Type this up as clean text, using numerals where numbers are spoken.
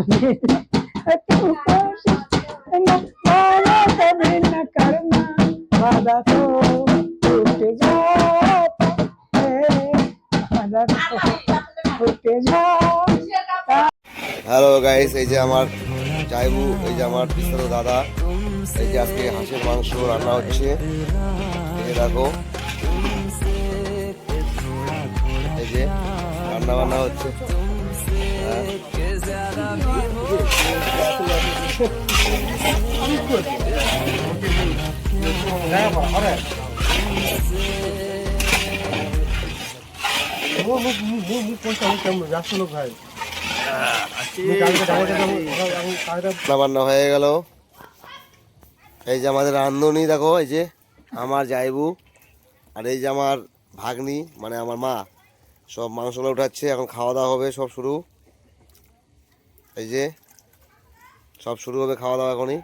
तू कोशिश न मानो कभी न करना वादा तो टूट जाता है वादा तो टूट जाता। হ্যালো গাইস, এই যে আমার জাইবু, এই যে আমার পিস্তল দাদা, এই যে আজকে হাঁসের মাংস রান্না হচ্ছে। এই যে দেখো, এই যে রান্না বান্না হচ্ছে। হ্যাঁ, রান্না বান্না হয়ে গেল। এই যে আমাদের রান্ধনি দেখো, এই যে আমার জাইবু আর এই যে আমার ভাগ্নি মানে আমার মা, সব মাংসগুলো উঠাচ্ছে। এখন খাওয়া দাওয়া হবে, সব শুরু। এই যে সব শুরু হবে খাওয়া দাওয়া এখনই।